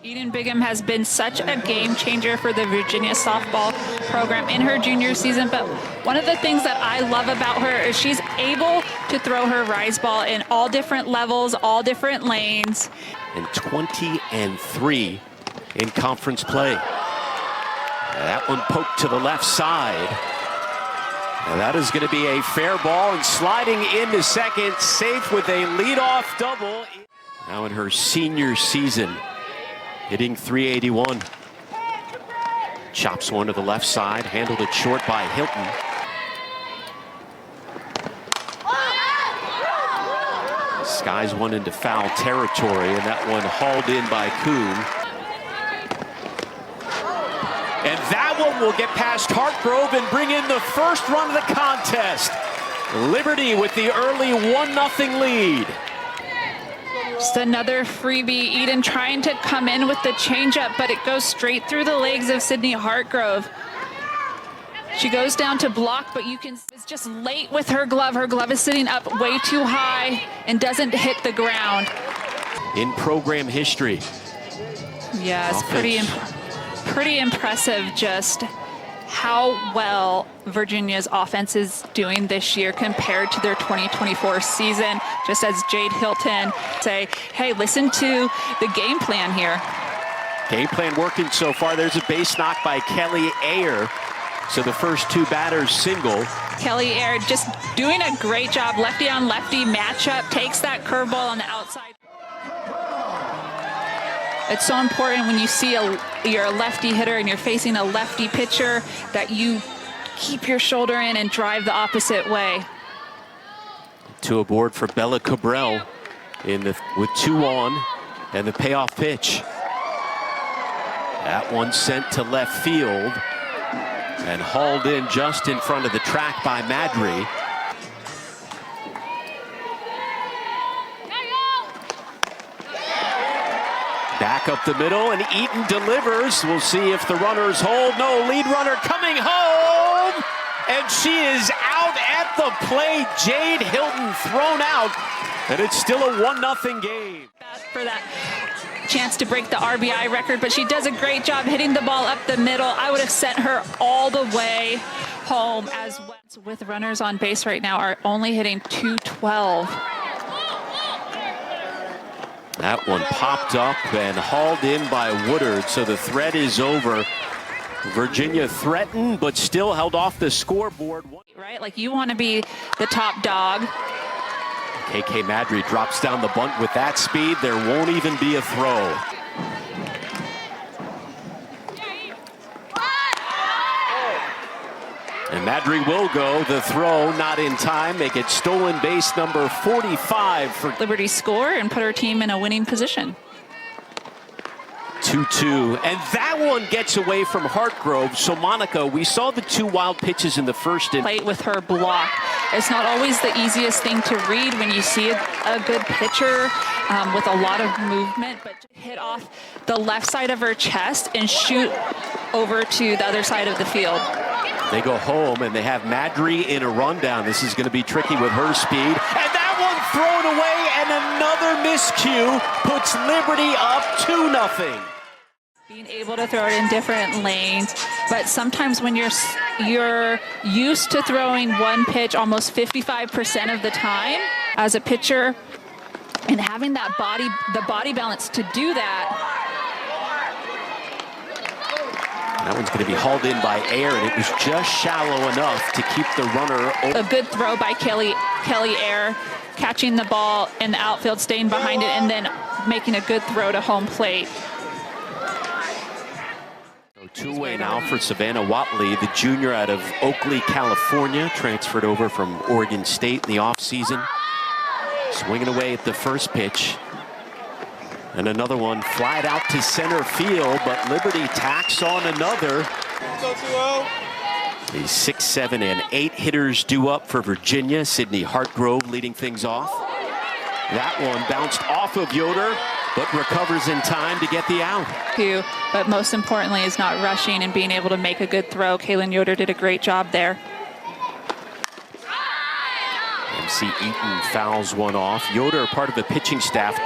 Eden Bigham has been such a game changer for the Virginia softball program in her junior season, but one of the things that I love about her is she's able to throw her rise ball in all different levels, all different lanes. And 20-3 in conference play. That one poked to the left side. And that is going to be a fair ball, and sliding into second, safe with a leadoff double. Now in her senior season, hitting .381. Chops one to the left side, handled it short by Hilton. Skies one into foul territory, and that one hauled in by Kuhn. And that one will get past Hartgrove and bring in the first run of the contest. Liberty with the early 1-0 lead. Just another freebie. Eden trying to come in with the changeup, but it goes straight through the legs of Sydney Hartgrove. She goes down to block, but you can, it's just late with her glove. Her glove is sitting up way too high and doesn't hit the ground. In program history. Yeah, it's pretty impressive just how well Virginia's offense is doing this year compared to their 2024 season. Just as Jade Hilton say, hey, listen to the game plan here. Game plan working so far. There's a base knock by Kelly Ayer. So the first two batters single. Kelly Ayer just doing a great job. Lefty on lefty matchup, takes that curveball on the outside. It's so important when you see you're a lefty hitter and you're facing a lefty pitcher that you keep your shoulder in and drive the opposite way. Two aboard for Bella Cabral with 2 on, and the payoff pitch. That one sent to left field and hauled in just in front of the track by Madry. Back up the middle, and Eaton delivers. We'll see if the runners hold. No, lead runner coming home, and she is out at the plate. Jade Hilton thrown out, and it's still a 1-0 game. For that chance to break the RBI record, but she does a great job hitting the ball up the middle. I would have sent her all the way home as well. With runners on base right now are only hitting .212. That one popped up and hauled in by Woodard, so the threat is over. Virginia threatened, but still held off the scoreboard. Right, like you want to be the top dog. KK Madry drops down the bunt with that speed. There won't even be a throw. And Madry will go. The throw not in time. Make it stolen base number 45 for Liberty score and put her team in a winning position. 2-2, and that one gets away from Hartgrove. So Monica, we saw the 2 wild pitches in the first inning. Plate with her block. It's not always the easiest thing to read when you see a good pitcher with a lot of movement, but hit off the left side of her chest and shoot over to the other side of the field. They go home, and they have Madry in a rundown. This is going to be tricky with her speed. And that one thrown away, and another miscue puts Liberty up 2-0. Being able to throw it in different lanes, but sometimes when you're used to throwing one pitch almost 55% of the time as a pitcher, and having that the body balance to do that. That one's going to be hauled in by Ayer, and it was just shallow enough to keep the runner over. A good throw by Kelly Ayer, catching the ball in the outfield, staying behind it, and then making a good throw to home plate. Two-way now for Savannah Watley, the junior out of Oakley, California, transferred over from Oregon State in the offseason. Swinging away at the first pitch. And another one flied out to center field, but Liberty tacks on another. The 6, 7, and 8 hitters due up for Virginia. Sydney Hartgrove leading things off. That one bounced off of Yoder, but recovers in time to get the out. But most importantly is not rushing and being able to make a good throw. Kaylin Yoder did a great job there. And MC Eaton fouls one off. Yoder, part of the pitching staff.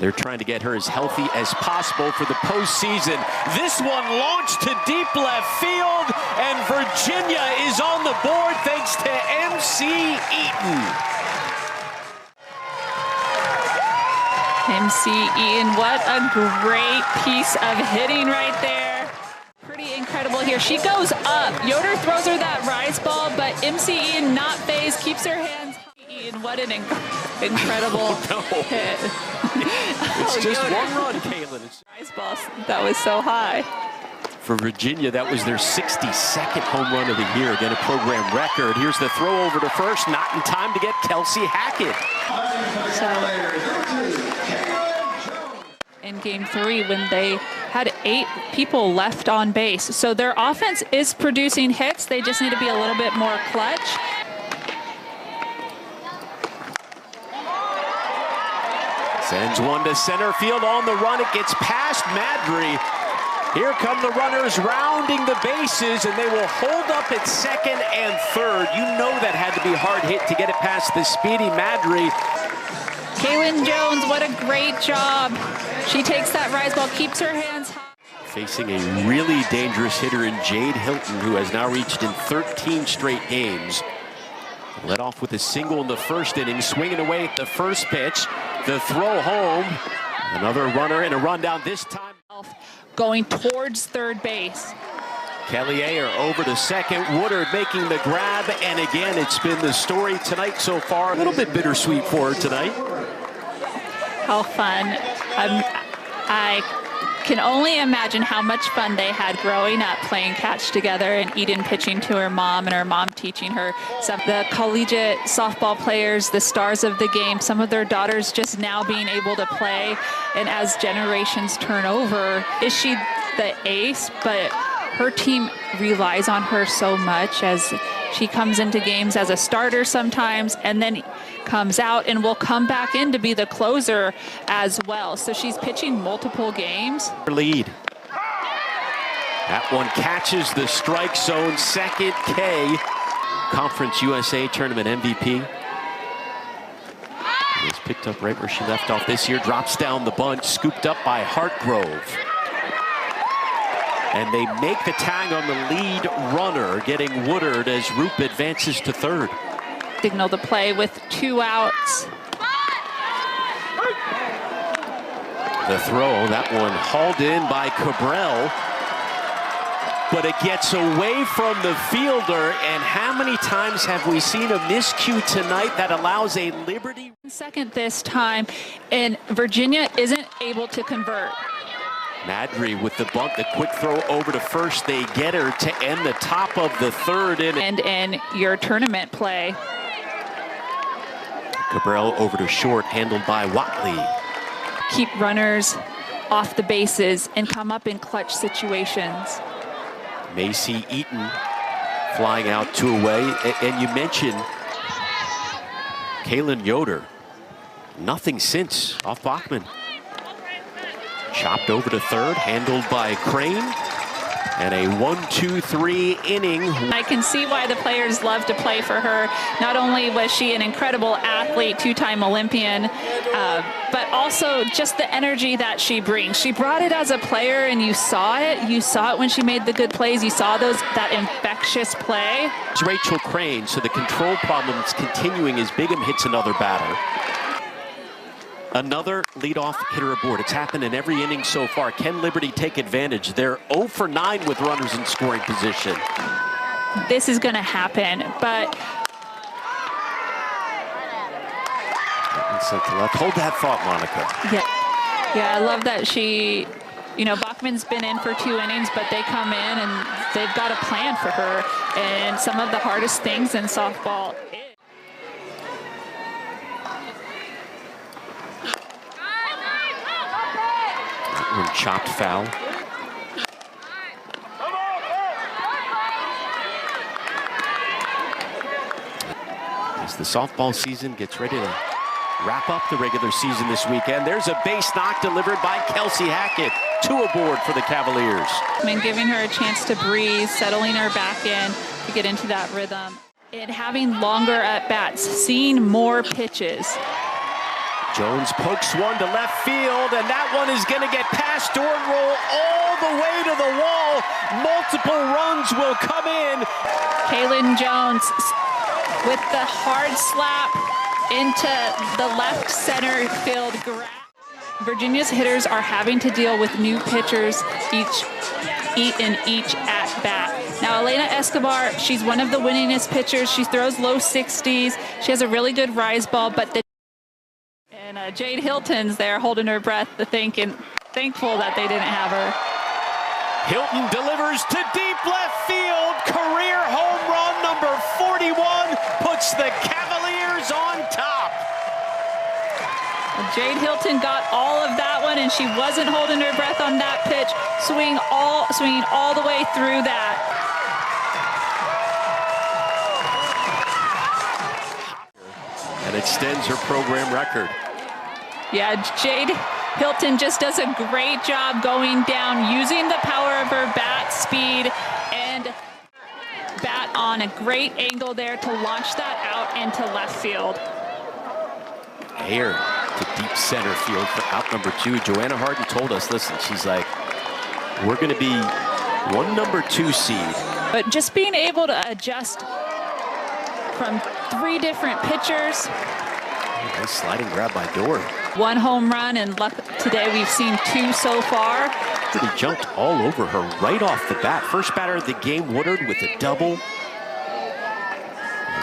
They're trying to get her as healthy as possible for the postseason. This one launched to deep left field, and Virginia is on the board thanks to MC Eaton. MC Eaton, what a great piece of hitting right there. Pretty incredible here. She goes up. Yoder throws her that rise ball, but MC Eaton not phased, keeps her hands high. Eaton, what an incredible hit. It's just Yoder. One run, Kaylin. Rise ball, that was so high. For Virginia, that was their 62nd home run of the year. Again, a program record. Here's the throw over to first, not in time to get Kelsey Hackett. In game 3 when they had 8 people left on base. So their offense is producing hits. They just need to be a little bit more clutch. Sends one to center field on the run. It gets past Madry. Here come the runners rounding the bases, and they will hold up at second and third. You know that had to be a hard hit to get it past the speedy Madry. Kaylin Jones, what a great job. She takes that rise ball, keeps her hands high. Facing a really dangerous hitter in Jade Hilton, who has now reached in 13 straight games. Led off with a single in the first inning, swinging away at the first pitch. The throw home. Another runner and a rundown this time. Going towards third base. Kelly over to second. Woodard making the grab, and again, it's been the story tonight so far. A little bit bittersweet for her tonight. How fun. I can only imagine how much fun they had growing up playing catch together, and Eden pitching to her mom and her mom teaching her some. The collegiate softball players, the stars of the game, some of their daughters just now being able to play. And as generations turn over, is she the ace? But her team relies on her so much as she comes into games as a starter sometimes and then comes out and will come back in to be the closer as well. So she's pitching multiple games. Lead. That one catches the strike zone. Second K. Conference USA Tournament MVP. It was picked up right where she left off this year. Drops down the bunch. Scooped up by Hartgrove. And they make the tag on the lead runner, getting Woodard as Roop advances to third. Signal to play with 2 outs. The throw, that one hauled in by Cabral. But it gets away from the fielder, and how many times have we seen a miscue tonight that allows a liberty? Second this time, and Virginia isn't able to convert. Madry with the bunt, the quick throw over to first. They get her to end the top of the third inning. And in your tournament play. Cabral over to short, handled by Watley. Keep runners off the bases and come up in clutch situations. Macy Eaton flying out 2 away. And you mentioned Kaylin Yoder. Nothing since off Bachman. Chopped over to third, handled by Crane. And a 1-2-3 inning. I can see why the players love to play for her. Not only was she an incredible athlete, 2-time Olympian, but also just the energy that she brings. She brought it as a player, and you saw it. You saw it when she made the good plays. You saw that infectious play. It's Rachel Crane, so the control problem is continuing as Bigham hits another batter. Another leadoff hitter aboard. It's happened in every inning so far. Can Liberty take advantage? They're 0 for 9 with runners in scoring position. This is going to happen, but sent to left. Hold that thought, Monica. Yeah, I love that she, Bachman's been in for 2 innings, but they come in and they've got a plan for her. And some of the hardest things in softball. One chopped foul. As the softball season gets ready to wrap up the regular season this weekend, there's a base knock delivered by Kelsey Hackett. 2 aboard for the Cavaliers. Giving her a chance to breathe, settling her back in to get into that rhythm. And having longer at bats, seeing more pitches. Jones pokes one to left field, and that one is going to get past door and roll all the way to the wall. Multiple runs will come in. Kaylin Jones with the hard slap into the left center field grab. Virginia's hitters are having to deal with new pitchers each at bat. Now, Elena Escobar, she's one of the winningest pitchers. She throws low 60s. She has a really good rise ball, but and Jade Hilton's there holding her breath, thankful that they didn't have her. Hilton delivers to deep left field. Career home run number 41 puts the Cavaliers on top. Jade Hilton got all of that one, and she wasn't holding her breath on that pitch, swinging all the way through that. And extends her program record. Yeah, Jade Hilton just does a great job going down, using the power of her bat speed and bat on a great angle there to launch that out into left field. Air to deep center field for out number 2. Joanna Harden told us, listen, she's like, we're going to be one number 2 seed. But just being able to adjust from 3 different pitchers. Nice sliding grab by Dorr. 1 home run, and today we've seen 2 so far. He jumped all over her right off the bat. First batter of the game, Woodard, with a double.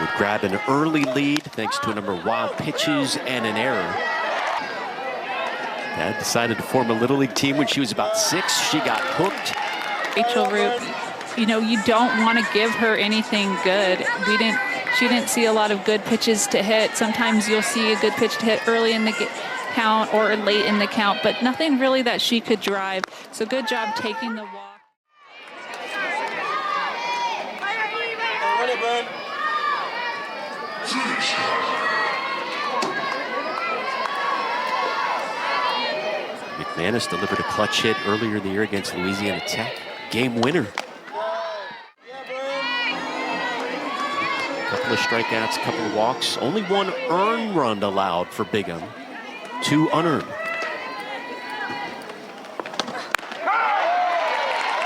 Would grab an early lead thanks to a number of wild pitches and an error. Dad decided to form a Little League team when she was about 6. She got hooked. Rachel Root, you know, you don't want to give her anything good. She didn't see a lot of good pitches to hit. Sometimes you'll see a good pitch to hit early in the count or late in the count, but nothing really that she could drive. So good job taking the walk. McManus delivered a clutch hit earlier in the year against Louisiana Tech. Game winner. Couple of strikeouts, couple of walks. Only 1 earned run allowed for Bigham. 2 unearned.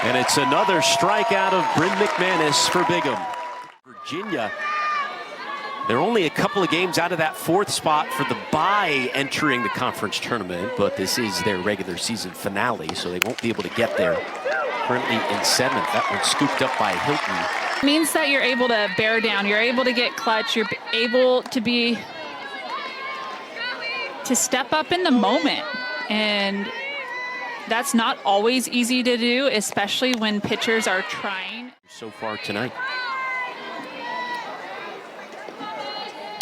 And it's another strikeout of Bryn McManus for Bigham. Virginia, they're only a couple of games out of that 4th spot for the bye entering the conference tournament, but this is their regular season finale, so they won't be able to get there. Currently in 7th. That one scooped up by Hilton. It means that you're able to bear down, you're able to get clutch, you're able to step up in the moment. And that's not always easy to do, especially when pitchers are trying. So far tonight.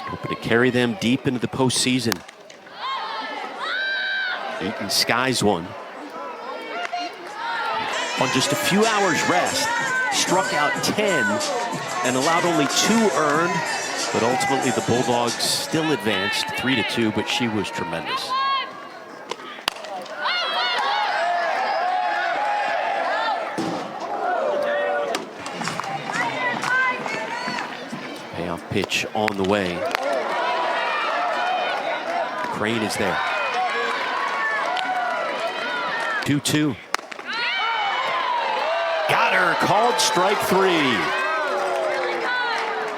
Hoping to carry them deep into the postseason. Eaton skies one. On just a few hours rest, struck out 10 and allowed only 2 earned, but ultimately the Bulldogs still advanced 3-2, but she was tremendous. Payoff pitch on the way. Crane is there. 2-2. Got her, called strike 3.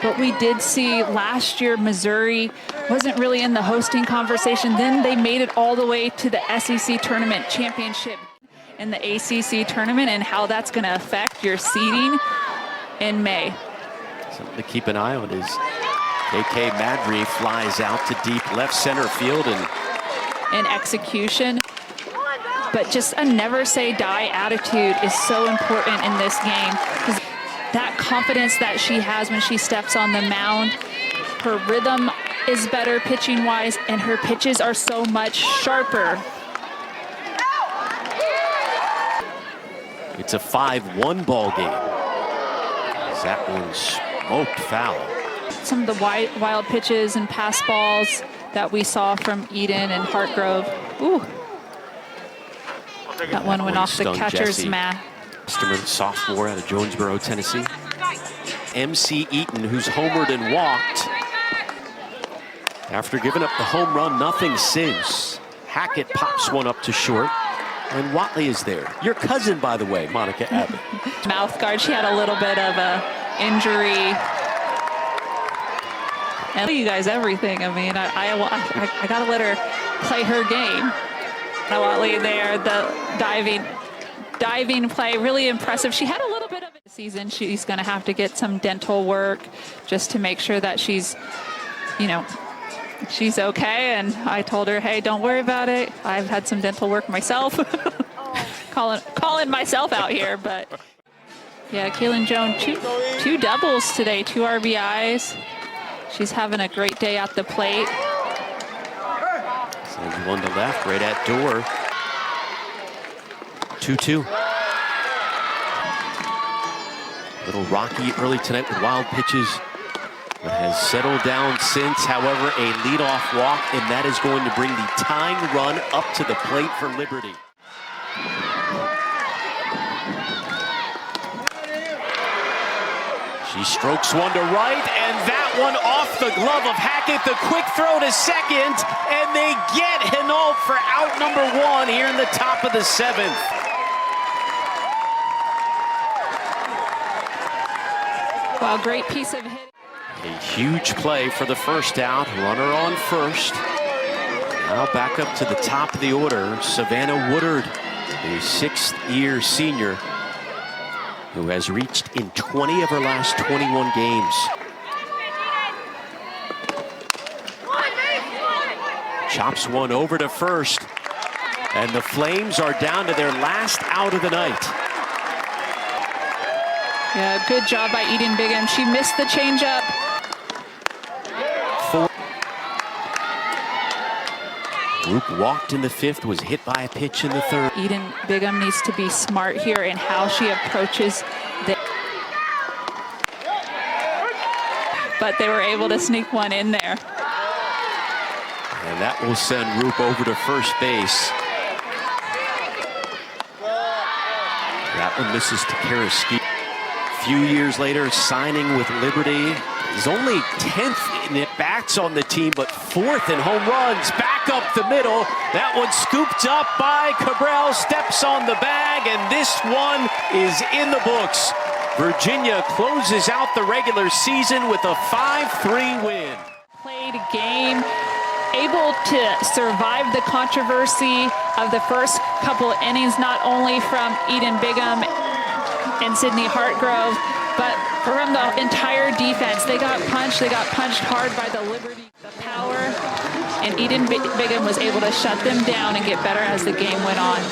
But we did see last year Missouri wasn't really in the hosting conversation. Then they made it all the way to the SEC tournament championship in the ACC tournament, and how that's going to affect your seeding in May. Something to keep an eye on is KK Madry flies out to deep left center field and execution. But just a never say die attitude is so important in this game, because that confidence that she has when she steps on the mound, her rhythm is better pitching wise, and her pitches are so much sharper. It's a 5-1 ball game. That one smoked foul. Some of the wild pitches and pass balls that we saw from Eden and Hartgrove. Ooh. That one went off the catcher's mat. Sophomore out of Jonesboro, Tennessee. MC Eaton, who's homered and walked. After giving up the home run, nothing since. Hackett pops one up to short. And Watley is there. Your cousin, by the way, Monica Abbott. Mouth guard, she had a little bit of a injury. And you guys everything. I mean, I got to let her play her game. Watley there, the diving play, really impressive. She had a little bit of a season. She's going to have to get some dental work just to make sure that she's, she's okay. And I told her, hey, don't worry about it. I've had some dental work myself. calling myself out here, but yeah, Kaylin Jones, two doubles today, 2 RBIs. She's having a great day at the plate. Sends one to left, right at door. 2-2. Little rocky early tonight with wild pitches, but has settled down since. However, a leadoff walk, and that is going to bring the tying run up to the plate for Liberty. She strokes one to right, and that one off the glove of Hackett. The quick throw to second, and they get Hinault for out number 1 here in the top of the 7th. Wow, great piece of hit. A huge play for the first out. Runner on first. Now back up to the top of the order, Savannah Woodard, a 6th-year senior who has reached in 20 of her last 21 games. Chops one over to first, and the Flames are down to their last out of the night. Yeah, good job by Eden Bigham. She missed the changeup. Group walked in the 5th, was hit by a pitch in the 3rd. Eden Bigham needs to be smart here in how she approaches the... But they were able to sneak one in there. And that will send Roop over to first base. That one misses to Karaski. A few years later, signing with Liberty. He's only 10th in at-bats on the team, but 4th in home runs. Back up the middle. That one scooped up by Cabral, steps on the bag, and this one is in the books. Virginia closes out the regular season with a 5-3 win. Played game, able to survive the controversy of the first couple of innings, not only from Eden Bigham and Sydney Hartgrove, but from the entire defense. They got punched hard by the Liberty, the power, and Eden Bigham was able to shut them down and get better as the game went on.